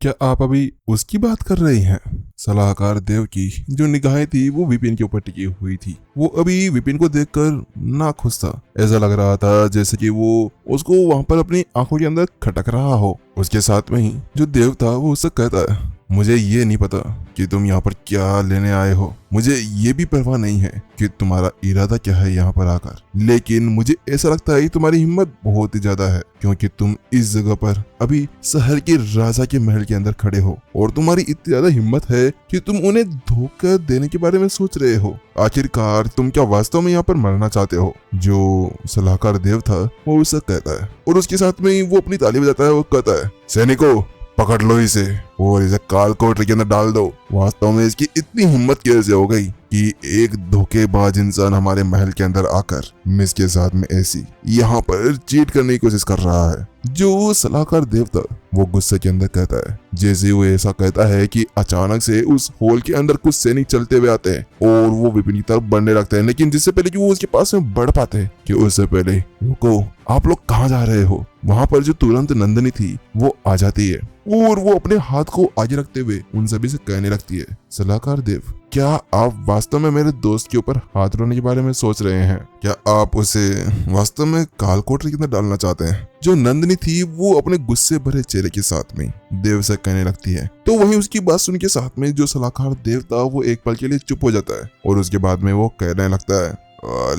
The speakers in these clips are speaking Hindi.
क्या आप अभी उसकी बात कर रही हैं? सलाहकार देव की जो निगाहें थी वो विपिन के ऊपर टिकी हुई थी। वो अभी विपिन को देखकर नाखुश था। ऐसा लग रहा था जैसे कि वो उसको वहां पर अपनी आंखों के अंदर खटक रहा हो। उसके साथ में ही जो देव था वो उससे कहता है, मुझे ये नहीं पता कि तुम यहाँ पर क्या लेने आए हो। मुझे ये भी परवाह नहीं है कि तुम्हारा इरादा क्या है यहाँ पर आकर, लेकिन मुझे ऐसा लगता है कि तुम्हारी हिम्मत बहुत ही ज्यादा है, क्योंकि तुम इस जगह पर अभी शहर के राजा के महल के अंदर खड़े हो और तुम्हारी इतनी ज्यादा हिम्मत है कि तुम उन्हें धोखा देने के बारे में सोच रहे हो। आखिरकार तुम क्या वास्तव में यहाँ पर मरना चाहते हो? जो सलाहकार देव था वो उससे कहता है और उसके साथ में ही वो अपनी ताली बजाता है। वो कहता है, सैनिकों पकड़ लो इसे और इसे काल कोठरी के अंदर डाल दो। वास्तव में इसकी इतनी हिम्मत कैसे हो गई कि एक धोखेबाज इंसान हमारे महल के अंदर आकर मिस के साथ में ऐसी यहाँ पर चीट करने की कोशिश कर रहा है। जो सलाहकार देव था वो गुस्से के अंदर कहता है। जैसे वो ऐसा कहता है कि अचानक से उस होल के अंदर कुछ सैनिक चलते हुए आते हैं और वो विपिन की तरफ बढ़ने लगते हैं, लेकिन जिससे पहले कि वो उसके पास में बढ़ पाते हैं कि उससे पहले रुको, आप लोग कहाँ जा रहे हो? वहां पर जो तुरंत नंदिनी थी वो आ जाती है और वो अपने हाथ को आगे रखते हुए उन सभी से कहने लगती है, सलाहकार देव, क्या आप वास्तव में मेरे दोस्त के ऊपर हाथ उठाने के बारे में सोच रहे हैं? क्या आप उसे वास्तव में काल कोठरी के अंदर डालना चाहते हैं? जो नंदिनी थी वो अपने गुस्से भरे चेहरे के साथ में देव से कहने लगती है। तो वहीं उसकी बात सुन के साथ में जो सलाहकार देव था वो एक पल के लिए चुप हो जाता है और उसके बाद में वो कहने लगता है,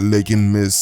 लेकिन मिस,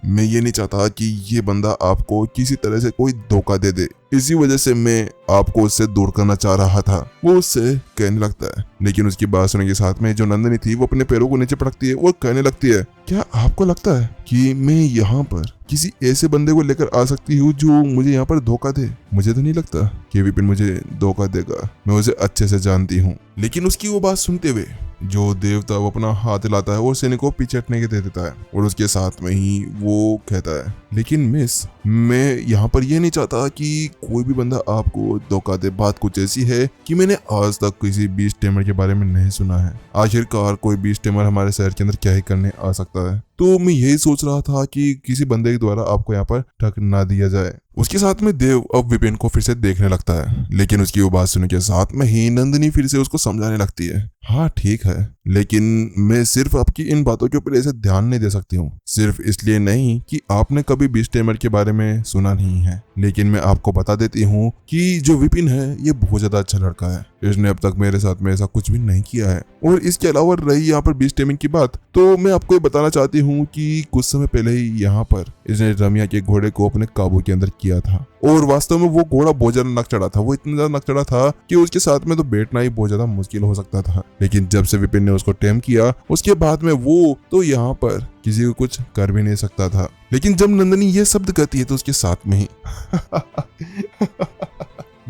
मैं ये नहीं चाहता कि ये बंदा आपको किसी तरह से कोई धोखा दे दे। इसी वजह से मैं आपको उससे दूर करना चाह रहा था। वो उससे कहने लगता है, लेकिन उसकी बात सुनने के साथ में जो नंदिनी थी वो अपने पैरों को नीचे पटकती है और कहने लगती है, क्या आपको लगता है कि मैं यहाँ पर किसी ऐसे बंदे को लेकर आ सकती हूँ जो मुझे यहाँ पर धोखा दे? मुझे तो नहीं लगता कि विपिन मुझे धोखा देगा, मैं उसे अच्छे से जानती हूँ। लेकिन उसकी वो बात सुनते हुए जो देवता वो अपना हाथ हिलाता है और सैनिक को पीछे हटने के दे देता है और उसके साथ में ही वो कहता है, लेकिन मिस, मैं यहाँ पर ये नहीं चाहता कि कोई भी बंदा आपको धोखा दे। बात कुछ ऐसी है कि मैंने आज तक किसी बीच टेमर के बारे में नहीं सुना है। आखिरकार कोई बीच टेमर हमारे शहर के अंदर क्या ही करने आ सकता है? तो मैं यही सोच रहा था कि किसी बंदे के द्वारा आपको यहाँ पर ठग ना दिया जाए। उसके साथ में देव अब विपिन को फिर से देखने लगता है, लेकिन उसकी वो बात सुनने के साथ में ही नंदिनी फिर से उसको समझाने लगती है, हाँ ठीक है, लेकिन मैं सिर्फ आपकी इन बातों के ऊपर ऐसे ध्यान नहीं दे सकती हूँ। सिर्फ इसलिए नहीं कि आपने कभी बीच टेमर के बारे में सुना नहीं है, लेकिन मैं आपको बता देती हूँ कि जो विपिन है ये बहुत ज्यादा अच्छा लड़का है। इसने अब तक मेरे साथ में ऐसा कुछ भी नहीं किया है। और इसके अलावा रही यहाँ पर बीच टेमिंग की बात, तो मैं आपको ये बताना चाहती हूँ कि कुछ समय पहले ही यहाँ पर इसने रमिया के घोड़े को अपने काबू के अंदर किया था और वास्तव में वो घोड़ा बहुत ज्यादा नक चढ़ा था। वो इतना ज्यादा नक चढ़ा था कि उसके साथ में तो बैठना ही बहुत ज्यादा मुश्किल हो सकता था। लेकिन जब से विपिन ने उसको टेम किया उसके बाद में वो तो यहाँ पर किसी को कुछ कर भी नहीं सकता था। लेकिन जब नंदिनी ये शब्द कहती है तो उसके साथ में ही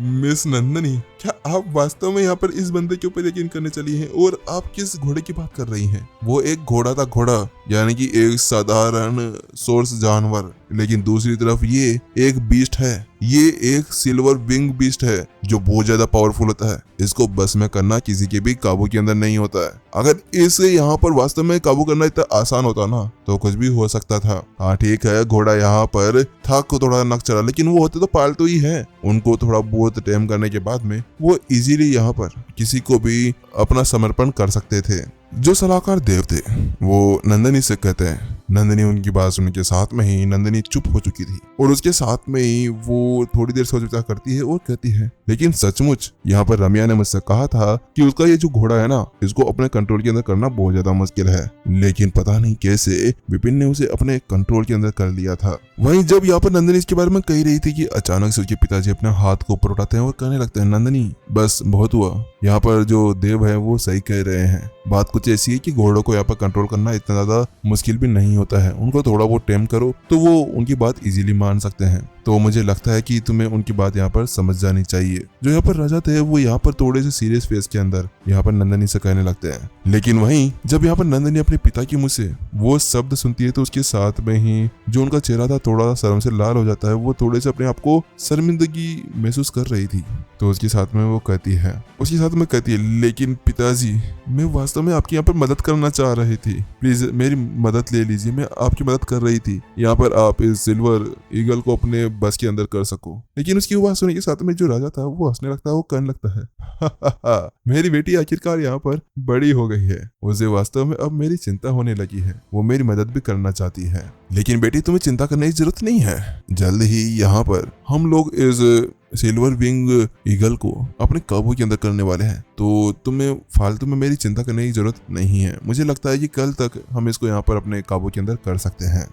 मिस नंदिनी, क्या आप वास्तव में यहाँ पर इस बंदे के ऊपर यकीन करने चली हैं? और आप किस घोड़े की बात कर रही हैं? वो एक घोड़ा था, घोड़ा यानी कि एक साधारण सोर्स जानवर, लेकिन दूसरी तरफ ये एक बीस्ट है। ये एक सिल्वर विंग बीस्ट है जो बहुत ज्यादा पावरफुल होता है। इसको बस में करना किसी के भी काबू के अंदर नहीं होता है। अगर इसे यहाँ पर वास्तव में काबू करना इतना आसान होता ना तो कुछ भी हो सकता था। हाँ ठीक है, घोड़ा यहाँ पर था को थोड़ा नक चढ़ा, लेकिन वो होते तो पालतू ही है। उनको थोड़ा बहुत टाइम करने के बाद में वो इजीली यहाँ पर किसी को भी अपना समर्पण कर सकते थे। जो सलाहकार देव थे वो नंदिनी से कहते हैं। नंदिनी उनकी बात सुनने के साथ में ही नंदिनी चुप हो चुकी थी और उसके साथ में ही वो थोड़ी देर सोच विचार करती है और कहती है, लेकिन सचमुच यहाँ पर रमिया ने मुझसे कहा था कि उसका ये जो घोड़ा है ना इसको अपने कंट्रोल के अंदर करना बहुत ज्यादा मुश्किल है, लेकिन पता नहीं कैसे विपिन ने उसे अपने कंट्रोल के अंदर कर लिया था। वहीं जब यहाँ पर नंदिनी इसके बारे में कह रही थी कि अचानक से उसके पिताजी अपने हाथ को ऊपर उठाते हैं और कहने लगते हैं, नंदिनी बस बहुत हुआ। यहाँ पर जो देव है वो सही कह रहे हैं। बात कुछ ऐसी है कि घोड़ों को यहाँ पर कंट्रोल करना इतना ज्यादा मुश्किल भी नहीं होता है। उनको थोड़ा बहुत टेम करो तो वो उनकी बात इजीली मान सकते हैं। तो मुझे लगता है कि तुम्हें उनकी बात यहाँ पर समझ जानी चाहिए। जो यहाँ पर राजा थे वो यहाँ पर थोड़े से सीरियस फेस के अंदर यहाँ पर नंदिनी से कहने लगते हैं। लेकिन वहीं जब यहाँ पर नंदिनी अपने पिता के मुंह से वो शब्द सुनती है तो उसके साथ में ही जो उनका चेहरा था थोड़ा शर्म से लाल हो जाता है। वो थोड़े से अपने आप को शर्मिंदगी महसूस कर रही थी। तो उसके साथ में वो कहती है, लेकिन पिताजी मैं वास्तव में आपकी यहाँ पर मदद करना चाह रही थी, प्लीज मेरी मदद ले लीजिए, मैं आपकी मदद कर रही थी। यहाँ पर आप इस सिल्वर ईगल को अपने बस के अंदर कर सको। लेकिन उसकी बात सुनने के साथ में जो राजा था वो हंसने लगता है, वो कहने लगता है मेरी बेटी आखिरकार यहाँ पर बड़ी हो गई है, उसे वास्तव में अब मेरी चिंता होने लगी है, वो मेरी मदद भी करना चाहती है। लेकिन बेटी तुम्हें चिंता करने की जरूरत नहीं है, जल्द ही यहाँ पर हम लोग इस सिल्वर विंग ईगल को अपने काबू के अंदर करने वाले हैं, तो तुम्हें फालतू में मेरी चिंता करने की जरूरत नहीं है। मुझे लगता है कि कल तक हम इसको यहाँ पर अपने काबू के अंदर कर सकते हैं,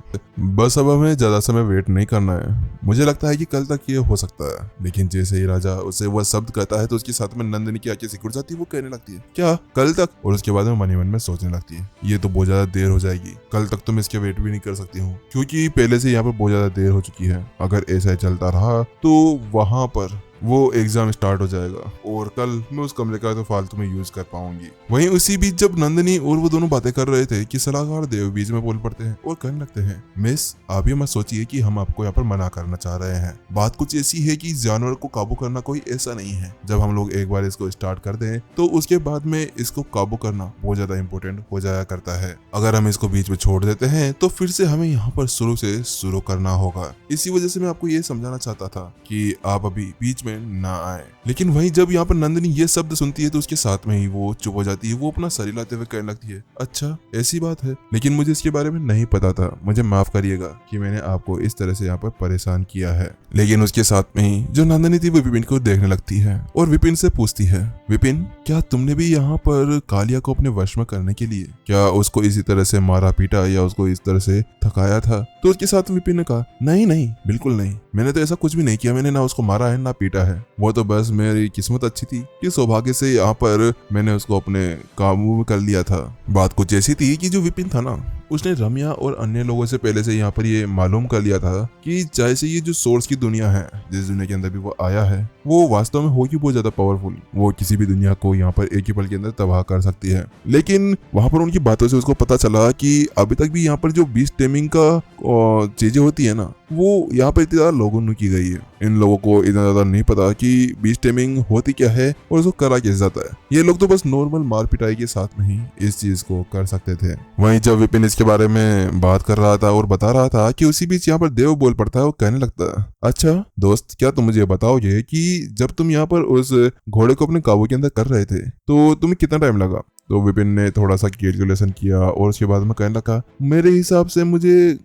बस अब हमें ज्यादा समय वेट नहीं करना है। मुझे लगता है कि कल तक ये हो सकता है। लेकिन जैसे ही राजा उसे वह शब्द कहता है तो उसके साथ में नंदिनी की आंखें सिकुड़ जाती है, वो कहने लगती है क्या कल तक, और उसके बाद में मन ही मन में सोचने लगती है ये तो बहुत ज्यादा देर हो जाएगी, कल तक तो मैं इसके वेट भी नहीं कर सकती हूँ, क्योंकि पहले से यहाँ पर बहुत ज्यादा देर हो चुकी है। अगर ऐसा ही चलता रहा तो वहां पर वो एग्जाम स्टार्ट हो जाएगा और कल मैं उस कमरे का तो फालतू में यूज कर पाऊंगी। वहीं उसी बीच जब नंदिनी और वो दोनों बातें कर रहे थे कि सलाहकार देव बीच में बोल पड़ते हैं और कहने लगते हैं मिस आप ये मत सोचिए कि हम आपको यहाँ पर मना करना चाह रहे हैं। बात कुछ ऐसी है कि जानवर को काबू करना कोई ऐसा नहीं है, जब हम लोग एक बार इसको स्टार्ट कर दें तो उसके बाद में इसको काबू करना बहुत ज्यादा इंपॉर्टेंट हो जाया करता है। अगर हम इसको बीच में छोड़ देते हैं तो फिर से हमें यहाँ पर शुरू से शुरू करना होगा। इसी वजह से मैं आपको ये समझाना चाहता था कि आप अभी बीच में ना आए। लेकिन वहीं जब यहाँ पर नंदिनी ये शब्द सुनती है तो उसके साथ में ही वो चुप हो जाती है, वो अपना सर हिलाते हुए कहने लगती है अच्छा ऐसी बात है, लेकिन मुझे इसके बारे में नहीं पता था, मुझे माफ करिएगा कि मैंने आपको इस तरह से यहाँ पर परेशान किया है। लेकिन उसके साथ में ही जो नंदिनी थी वो विपिन को देखने लगती है और विपिन से पूछती है विपिन क्या तुमने भी यहाँ पर कालिया को अपने वश में करने के लिए क्या उसको इसी तरह से मारा पीटा या उसको इस तरह से थकाया था? तो उसके साथ विपिन ने कहा नहीं नहीं बिल्कुल नहीं, मैंने तो ऐसा कुछ भी नहीं किया, मैंने ना उसको मारा है ना पीटा है, वो तो बस मेरी किस्मत अच्छी थी कि सौभाग्य से यहाँ पर मैंने उसको अपने काबू में कर लिया था। बात कुछ ऐसी थी कि जो विपिन था ना उसने रम्या और अन्य लोगों से पहले से यहाँ पर ये मालूम कर लिया था कि जैसे ये जो सोर्स की दुनिया है, जिस दुनिया के अंदर भी वो आया है, वो वास्तव में होगी बहुत ज्यादा पावरफुल, वो किसी भी दुनिया को यहाँ पर एक ही पल के अंदर तबाह कर सकती है। लेकिन वहां पर उनकी बातों से उसको पता चला कि अभी तक भी यहाँ पर जो बीस्ट टेमिंग का चीजें होती है ना वो यहाँ पर इतनी ज्यादा लोगों ने की गई है। इन लोगों को इतना ज्यादा नहीं पता कि बीस्ट टेमिंग होती क्या है और उसको करा कैसे जाता है। ये लोग तो बस नॉर्मल मार पिटाई के साथ में ही इस चीज को कर सकते थे। वहीं जब विपिन इसके बारे में बात कर रहा था और बता रहा था कि उसी बीच यहाँ पर देव बोल पड़ता है, वो कहने लगता है अच्छा दोस्त क्या तुम मुझे बताओगे कि जब तुम यहाँ पर उस घोड़े को अपने काबू के अंदर कर रहे थे तो तुम्हें कितना टाइम लगा? तो विपिन ने थोड़ा सा कैलकुलेशन किया और उसके बाद में कहने लगा मेरे हिसाब से मुझे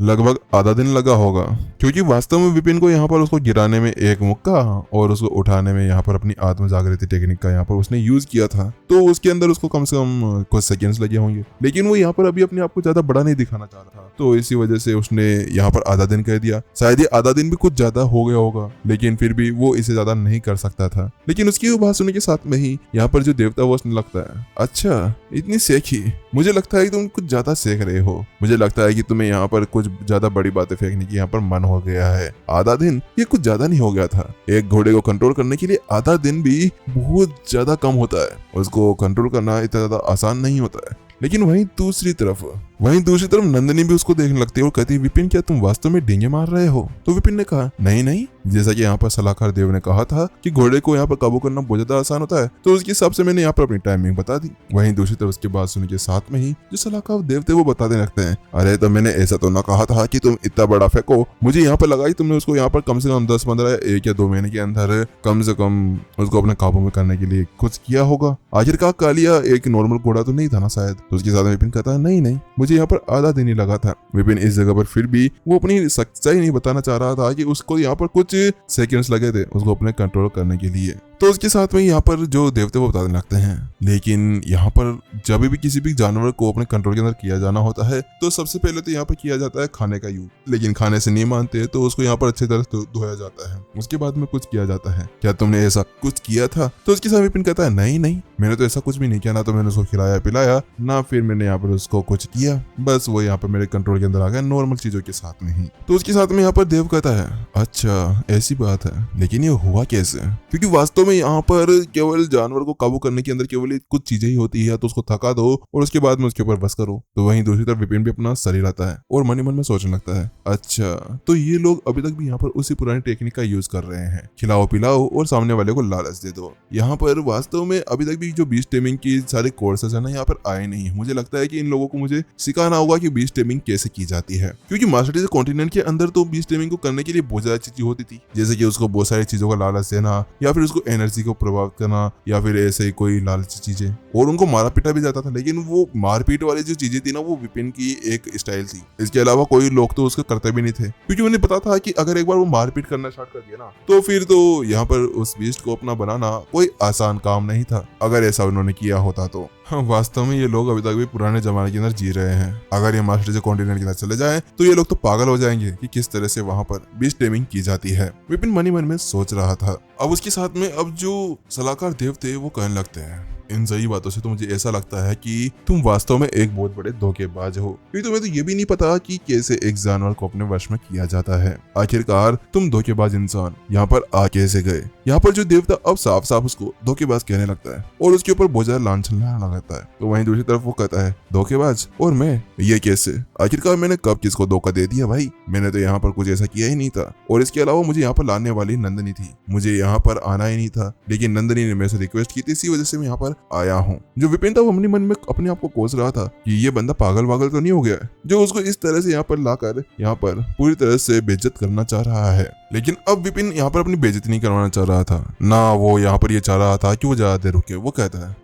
लगभग आधा दिन लगा होगा, क्योंकि वास्तव में विपिन को यहाँ पर उसको गिराने में एक मुक्का और उसको उठाने में यहाँ पर अपनी आत्म जागृति टेक्निक का यहाँ पर उसने यूज किया था, तो उसके अंदर उसको कम से कम कुछ सेकेंड्स लगे होंगे। लेकिन वो यहाँ पर अभी अपने आप को ज्यादा बड़ा नहीं दिखाना चाह रहा था, तो इसी वजह से उसने यहाँ पर आधा दिन कह दिया। शायद ये आधा दिन भी कुछ ज्यादा हो गया होगा, लेकिन फिर भी वो इसे ज्यादा नहीं कर सकता था। लेकिन उसकी बात सुनने के साथ में ही यहाँ पर जो देवता वो उसने लगता है अच्छा इतनी सेखी, मुझे लगता है कि तुम कुछ ज्यादा सेख रहे हो, मुझे लगता है कि तुम्हें यहाँ पर कुछ ज्यादा बड़ी बातें फेंकने की यहाँ पर मन हो गया है। आधा दिन ये कुछ ज्यादा नहीं हो गया था, एक घोड़े को कंट्रोल करने के लिए आधा दिन भी बहुत ज्यादा कम होता है, उसको कंट्रोल करना इतना ज्यादा आसान नहीं होता है। लेकिन वहीं दूसरी तरफ नंदिनी भी उसको देखने लगती है और कहती है विपिन क्या तुम वास्तव में डींगे मार रहे हो? तो विपिन ने कहा नहीं नहीं, जैसा कि यहाँ पर सलाहकार देव ने कहा था कि घोड़े को यहाँ पर काबू करना बहुत ज्यादा आसान होता है, तो उसके हिसाब से मैंने यहाँ पर अपनी टाइमिंग बता दी। वहीं दूसरी तरफ उसकी बात सुनने के साथ में ही जो सलाहकार देव थे वो बताने लगते हैं अरे तो मैंने ऐसा तो ना कहा था कि तुम इतना बड़ा फेंको, मुझे यहाँ पर लगाई तुमने उसको यहाँ पर कम से कम 10-15 1 या 2 महीने के अंदर कम से कम उसको अपने काबू में करने के लिए कुछ किया होगा। आखिरकार कालिया एक नॉर्मल घोड़ा तो नहीं था ना शायद। तो उसके साथ विपिन कहता है नहीं नहीं, मुझे यहाँ पर आधा दिन ही लगा था। विपिन इस जगह पर फिर भी वो अपनी सच्चाई नहीं बताना चाह रहा था कि उसको यहाँ पर कुछ सेकंड्स लगे थे उसको अपने कंट्रोल करने के लिए। तो उसके साथ में यहाँ पर जो देवते वो बताने लगते हैं लेकिन यहाँ पर जब भी किसी भी जानवर को अपने कंट्रोल के अंदर किया जाना होता है तो सबसे पहले तो यहाँ पर किया जाता है खाने का यूज, लेकिन खाने से नहीं मानते तो उसको यहाँ पर अच्छी तरह से धोया जाता है, उसके बाद में कुछ किया जाता है। क्या तुमने ऐसा कुछ किया था? तो उसके साथ विपिन कहता है नहीं नहीं, मैंने तो ऐसा कुछ भी नहीं किया, ना तो मैंने उसको खिलाया पिलाया ना फिर मैंने यहाँ पर उसको कुछ किया, बस वो यहाँ पर मेरे कंट्रोल के अंदर आ गया नॉर्मल चीजों के साथ में ही। तो उसके साथ में यहाँ पर देव कहता है अच्छा ऐसी बात है, लेकिन ये हुआ कैसे? क्योंकि वास्तव में यहाँ पर केवल जानवर को काबू करने के अंदर केवल कुछ चीजें ही होती है, तो उसको थका दो और उसके बाद में उसके ऊपर बस करो। तो वहीं दूसरी तरफ विपिन भी अपना सर हिलाता है और मन ही मन में सोचने लगता है, अच्छा तो ये लोग अभी तक भी यहाँ पर उसी पुरानी टेक्निक का यूज कर रहे हैं, खिलाओ पिलाओ और सामने वाले को लालच दे दो। यहाँ पर वास्तव में अभी तक भी जो बीस्ट टेमिंग की सारे कोर्सेस है ना यहाँ पर आए नहीं है। मुझे लगता है कि इन लोगों को मुझे सिखाना होगा कि बीस्ट टेमिंग कैसे की जाती है, क्योंकि मास्टर कॉन्टिनेंट के अंदर तो बीस्ट टेमिंग को करने के लिए बहुत ज्यादा चीजें होती थी, जैसे कि उसको बहुत सारी चीजों का लालच देना या फिर उसको एनर्जी को प्रभावित करना या फिर ऐसे ही कोई लालची चीजें, और उनको मारा पीटा भी जाता था। लेकिन वो मारपीट वाली जो चीजें थी ना वो विपिन की एक स्टाइल थी। इसके अलावा कोई लोग तो उसका करते भी नहीं थे, क्योंकि उन्हें पता था कि अगर एक बार वो मारपीट करना स्टार्ट कर दिया ना तो फिर तो यहाँ पर उस बीस्ट को अपना बनाना कोई आसान काम नहीं था, अगर ऐसा उन्होंने किया होता तो। वास्तव में ये लोग अभी तक भी पुराने जमाने के अंदर जी रहे हैं। अगर ये मास्टर जी कॉन्टिनेंट के अंदर चले जाएं तो ये लोग तो पागल हो जाएंगे कि किस तरह से वहां पर बीस्ट टेमिंग की जाती है। विपिन मन ही मन में सोच रहा था। अब उसके साथ में अब जो सलाहकार देव थे वो कहने लगते हैं, इन सही बातों से तो मुझे ऐसा लगता है कि तुम वास्तव में एक बहुत बड़े धोखेबाज हो, क्योंकि तुम्हें तो ये भी नहीं पता कि कैसे एक जानवर को अपने वश में किया जाता है। आखिरकार तुम धोखेबाज इंसान यहाँ पर आ कैसे गए। यहाँ पर जो देवता अब साफ साफ उसको धोखेबाज कहने लगता है और उसके ऊपर बहुत ज्यादा लांछन लगाता है। तो वहीं दूसरी तरफ वो कहता है, धोखेबाज और मैं, ये कैसे? आखिरकार मैंने कब किसको धोखा दे दिया भाई? मैंने तो यहाँ पर कुछ ऐसा किया ही नहीं था, और इसके अलावा मुझे यहाँ पर लाने वाली नंदनी थी, मुझे यहाँ पर आना ही नहीं था, लेकिन नंदनी ने मेरे से रिक्वेस्ट की थी, इसी वजह से मैं यहाँ पर आया हूँ। जो विपिन था वो अपने मन में अपने आप को कोस रहा था कि ये बंदा पागल वागल तो नहीं हो गया जो उसको इस तरह से यहाँ पर लाकर यहाँ पर पूरी तरह से बेइज्जत करना चाह रहा है। लेकिन अब विपिन यहाँ पर अपनी बेइज्जती नहीं करवाना चाह रहा था ना, वो यहाँ पर ये चाह रहा था कि वो ज्यादा देर रुके। वो कहता है,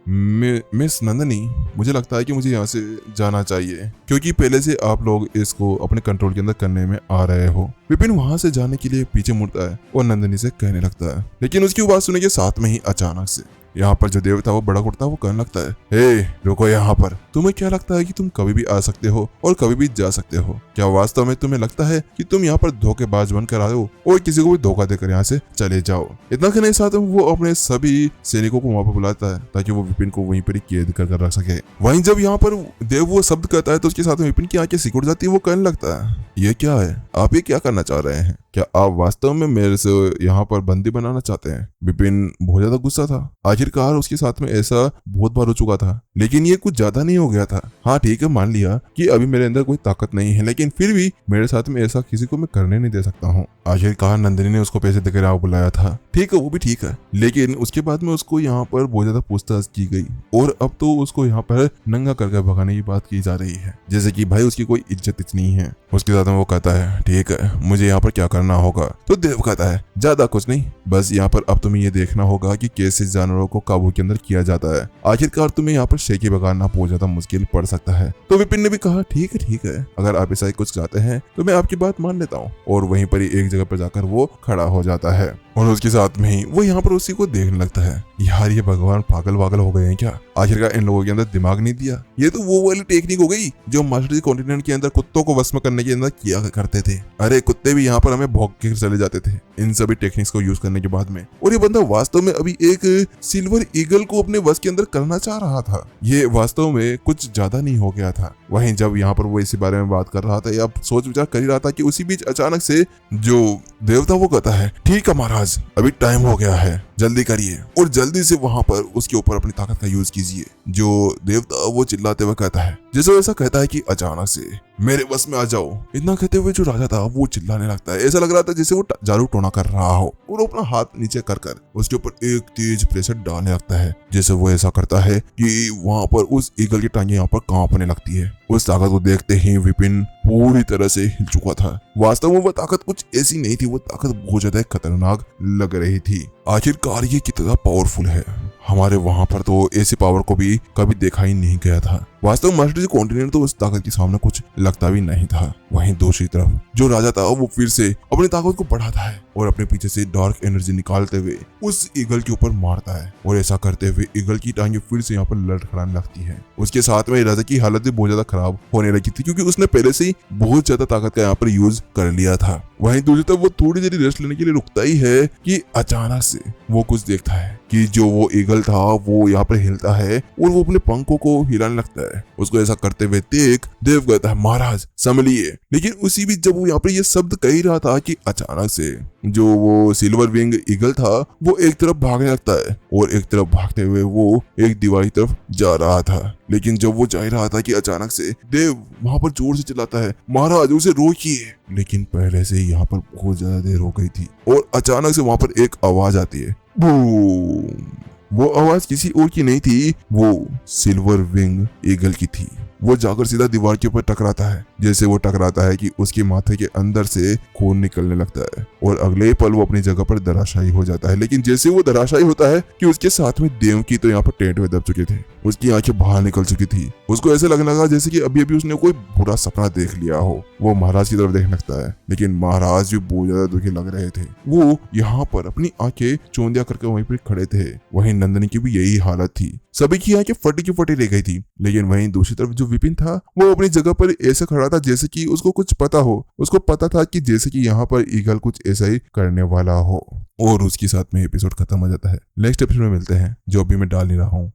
मिस नंदनी, मुझे लगता है कि मुझे यहाँ से जाना चाहिए, क्योंकि पहले से आप लोग इसको अपने कंट्रोल के अंदर करने में आ रहे हो। विपिन वहां से जाने के लिए पीछे मुड़ता है और नंदनी से कहने लगता है, लेकिन उसकी बात सुनने के साथ में ही अचानक से यहाँ पर जो देवता वो बड़ा कुर्ता वो कहने लगता है, हे रुको यहाँ पर, तुम्हें क्या लगता है कि तुम कभी भी आ सकते हो और कभी भी जा सकते हो? क्या वास्तव में तुम्हें लगता है कि तुम यहाँ पर धोखेबाज बनकर आए हो और किसी को भी धोखा देकर यहाँ से चले जाओ? इतना कहने के साथ वो अपने सभी सैनिकों को वहां पर बुलाता है ताकि वो विपिन को वहीं पर कैद कर रख सके। वहीं जब यहाँ पर देव वो शब्द कहता है तो उसके साथ में विपिन की आंखें सिकुड़ जाती है। वो कहने लगता है, ये क्या है? आप ये क्या करना चाह रहे हैं? क्या आप वास्तव में मेरे से यहाँ पर बंदी बनाना चाहते हैं? विपिन बहुत ज्यादा गुस्सा था। आखिरकार उसके साथ में ऐसा बहुत बार हो चुका था, लेकिन ये कुछ ज्यादा नहीं हो गया था। हाँ ठीक है, मान लिया कि अभी मेरे अंदर कोई ताकत नहीं है, लेकिन फिर भी मेरे साथ में ऐसा किसी को मैं करने नहीं दे सकता हूँ। आखिरकार नंदिनी ने उसको पैसे देकर आप बुलाया था, ठीक है वो भी ठीक है, लेकिन उसके बाद में उसको यहाँ पर बहुत ज्यादा पूछताछ की गई और अब तो उसको यहाँ पर नंगा करके भगाने की बात की जा रही है, जैसे कि भाई उसकी कोई इज्जत इतनी है। उसके साथ में वो कहता है, ठीक है मुझे यहाँ पर क्या करना होगा? तो देव कहता है, ज्यादा कुछ नहीं, बस यहाँ पर अब तुम्हें ये देखना होगा कि कैसे जानवरों को काबू के अंदर किया जाता है। आखिरकार तुम्हें यहाँ पर शेखी भगाना बहुत ज्यादा मुश्किल पड़ सकता है। तो विपिन ने भी कहा, ठीक है, अगर आप ऐसा ही कुछ चाहते हैं तो मैं आपकी बात मान लेता हूँ। और वहीं पर ही एक जगह पर जाकर वो खड़ा हो जाता है और उसके साथ में ही वो यहाँ पर उसी को देखने लगता है। यार ये भगवान पागल वागल हो गए हैं क्या? आखिरकार इन लोगों के अंदर दिमाग नहीं दिया। ये तो वो वाली टेक्निक हो गई जो मास्टर कॉन्टिनेंट के अंदर कुत्तों को वश में करने के अंदर किया करते थे। अरे कुत्ते भी यहाँ पर हमें भौंक के चले जाते थे इन सभी टेक्निक्स को यूज करने के बाद में। और ये बंदा वास्तव में अभी एक सिल्वर ईगल को अपने वश के अंदर करना चाह रहा था। ये वास्तव में कुछ ज्यादा नहीं हो गया था। वहीं जब यहाँ पर वो इसी बारे में बात कर रहा था या सोच विचार कर ही रहा था कि उसी बीच अचानक से जो देवता वो कहता है, ठीक है महाराज, अभी टाइम हो गया है, जल्दी करिए और जल्दी से वहां पर उसके ऊपर अपनी ताकत का यूज कीजिए। जो देवता वो चिल्लाते हुए कहता है, जैसे वैसा कहता है कि अचानक से मेरे बस में आ जाओ। इतना कहते हुए जो राजा था वो चिल्लाने लगता है। ऐसा लग रहा था जैसे वो जादू टोना कर रहा हो और अपना हाथ नीचे कर उसके ऊपर एक तेज प्रेशर डालने लगता है। जैसे वो ऐसा करता है कि वहां पर उस ईगल की टांगे यहाँ पर कांपने लगती है। उस ताकत को देखते ही विपिन पूरी तरह से हिल चुका था। वास्तव में वो ताकत कुछ ऐसी नहीं थी, वो ताकत बहुत ज्यादा खतरनाक लग रही थी। आखिरकार ये कितना पावरफुल है। हमारे वहां पर तो ऐसी पावर को भी कभी देखा ही नहीं गया था। वास्तव में मास्टर कॉन्टिनेंट तो उस ताकत के सामने कुछ लगता भी नहीं था। वहीं दूसरी तरफ जो राजा था वो फिर से अपनी ताकत को बढ़ाता है और अपने पीछे से डार्क एनर्जी निकालते हुए उस ईगल के ऊपर मारता है। और ऐसा करते हुए ईगल की टांगे फिर से यहाँ पर लड़खड़ाने लगती है। उसके साथ में राजा की हालत भी बहुत ज्यादा खराब होने लगी थी, क्योंकि उसने पहले से ही बहुत ज्यादा ताकत का यहाँ पर यूज कर लिया था। वहीं दूसरी तरफ वो थोड़ी देर रेस्ट लेने के लिए रुकता ही है कि अचानक से वो कुछ देखता है कि जो वो ईगल था वो यहाँ पर हिलता है और वो अपने पंखों को हिलाने लगता है। उसको ऐसा करते हुए देख देव कहता है महाराज संभलिए। लेकिन उसी बीच जब वो यहाँ पर ये शब्द कह ही रहा था कि अचानक से जो वो सिल्वर विंग ईगल था वो एक तरफ भागने लगता है और एक तरफ भागते हुए वो एक दीवार की तरफ जा रहा था। लेकिन जब वो जा ही रहा था कि अचानक से देव वहां पर जोर से चिल्लाता है महाराज उसे रोकिए। लेकिन पहले से ही यहाँ पर बहुत ज्यादा देर हो गई थी और अचानक से वहां पर एक आवाज आती है, बूम। वो आवाज किसी और की नहीं थी, वो सिल्वर विंग ईगल की थी। वो जाकर सीधा दीवार के ऊपर टकराता है। जैसे वो टकराता है कि उसके माथे के अंदर से खून निकलने लगता है और अगले पल वो अपनी जगह पर धराशायी हो जाता है। लेकिन जैसे वो धराशायी होता है कि उसके साथ में देव की तो यहाँ पर टेंट में दब चुके थे, उसकी आंखें बाहर निकल चुकी थी। उसको ऐसे लगने लगा जैसे कि अभी अभी उसने कोई बुरा सपना देख लिया हो। वो महाराज की तरफ देखने लगता है लेकिन महाराज भी बहुत ज्यादा दुखी लग रहे थे। वो यहाँ पर अपनी आंखें चौंधिया करके वहीं पर खड़े थे। वहीं नंदनी की भी यही हालत थी, सभी की आंखें फटी की फटी रह गई थी। लेकिन वहीं दूसरी तरफ जो विपिन था वो अपनी जगह पर ऐसे खड़ा था जैसे कि उसको कुछ पता हो। उसको पता था कि जैसे कि यहाँ पर ईगल कुछ ऐसा ही करने वाला हो और उसके साथ में एपिसोड खत्म हो जाता है। नेक्स्ट एपिसोड में मिलते हैं जो अभी मैं डाल नहीं रहा हूँ।